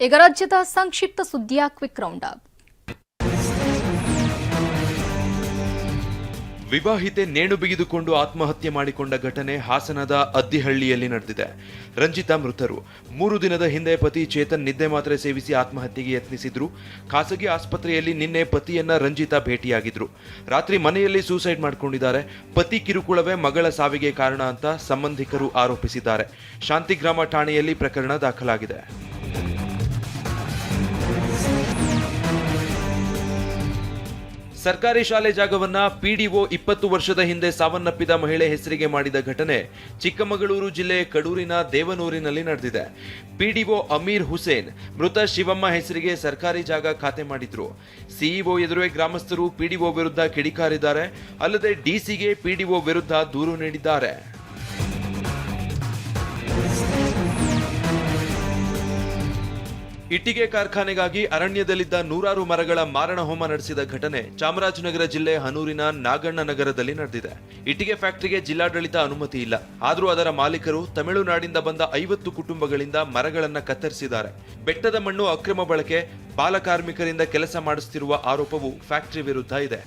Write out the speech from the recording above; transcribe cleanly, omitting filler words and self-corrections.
ಈಗ ರಾಜ್ಯದ ಸಂಕ್ಷಿಪ್ತ ಸುದ್ದಿಯ ಕ್ವಿಕ್ ರೌಂಡ್ ಅಪ್. ವಿವಾಹಿತೆ ನೇಣು ಬಿಗಿದುಕೊಂಡು ಆತ್ಮಹತ್ಯೆ ಮಾಡಿಕೊಂಡ ಘಟನೆ ಹಾಸನದ ಅದ್ದಿಹಳ್ಳಿಯಲ್ಲಿ ನಡೆದಿದೆ. ರಂಜಿತಾ ಮೃತರು. 3 ದಿನದ ಹಿಂದೆ ಪತಿ ಚೇತನ್ ನಿದ್ದೆ ಮಾತ್ರೆ ಸೇವಿಸಿ ಆತ್ಮಹತ್ಯೆಗೆ ಯತ್ನಿಸಿದ್ರು. ಖಾಸಗಿ ಆಸ್ಪತ್ರೆಯಲ್ಲಿ ನಿನ್ನೆ ಪತಿಯನ್ನ ರಂಜಿತಾ ಭೇಟಿಯಾಗಿದ್ರು. ರಾತ್ರಿ ಮನೆಯಲ್ಲಿ ಸೂಸೈಡ್ ಮಾಡಿಕೊಂಡಿದ್ದಾರೆ. ಪತಿ ಕಿರುಕುಳವೇ ಮಗಳ ಸಾವಿಗೆ ಕಾರಣ ಅಂತ ಸಂಬಂಧಿಕರು ಆರೋಪಿಸಿದ್ದಾರೆ. ಶಾಂತಿಗ್ರಾಮ ಠಾಣೆಯಲ್ಲಿ ಪ್ರಕರಣ ದಾಖಲಾಗಿದೆ. ಸರ್ಕಾರಿ ಶಾಲೆ ಜಾಗವನ್ನ ಪಿಡಿಒ 20 ವರ್ಷದ ಹಿಂದೆ ಸಾವನ್ನಪ್ಪಿದ ಮಹಿಳೆ ಹೆಸರಿಗೆ ಮಾಡಿದ ಘಟನೆ ಚಿಕ್ಕಮಗಳೂರು ಜಿಲ್ಲೆ ಕಡೂರಿನ ದೇವನೂರಿನಲ್ಲಿ ನಡೆದಿದೆ. ಪಿಡಿಒ ಅಮೀರ್ ಹುಸೇನ್ ಮೃತ ಶಿವಮ್ಮ ಹೆಸರಿಗೆ ಸರ್ಕಾರಿ ಜಾಗ ಖಾತೆ ಮಾಡಿದ್ರು. ಸಿಇಒ ಎದುರೇ ಗ್ರಾಮಸ್ಥರು ಪಿಡಿಒ ವಿರುದ್ಧ ಕಿಡಿಕಾರಿದ್ದಾರೆ. ಅಲ್ಲದೆ ಡಿಸಿಗೆ ಪಿಡಿಒ ವಿರುದ್ಧ ದೂರು ನೀಡಿದ್ದಾರೆ. ಇಟ್ಟಿಗೆ ಕಾರ್ಖಾನೆಗಾಗಿ ಅರಣ್ಯದಲ್ಲಿದ್ದ 100 ಮರಗಳ ಮಾರಣ ಹೋಮ ನಡೆಸಿದ ಘಟನೆ ಚಾಮರಾಜನಗರ ಜಿಲ್ಲೆ ಹನೂರಿನ ನಾಗಣ್ಣ ನಗರದಲ್ಲಿ ನಡೆದಿದೆ. ಇಟ್ಟಿಗೆ ಫ್ಯಾಕ್ಟರಿಗೆ ಜಿಲ್ಲಾಡಳಿತ ಅನುಮತಿ ಇಲ್ಲ. ಆದರೂ ಅದರ ಮಾಲೀಕರು ತಮಿಳುನಾಡಿನಿಂದ ಬಂದ 50 ಕುಟುಂಬಗಳಿಂದ ಮರಗಳನ್ನು ಕತ್ತರಿಸಿದ್ದಾರೆ. ಬೆಟ್ಟದ ಮಣ್ಣು ಅಕ್ರಮ ಬಳಕೆ, ಬಾಲಕಾರ್ಮಿಕರಿಂದ ಕೆಲಸ ಮಾಡಿಸುತ್ತಿರುವ ಆರೋಪವು ಫ್ಯಾಕ್ಟರಿ ವಿರುದ್ಧ ಇದೆ.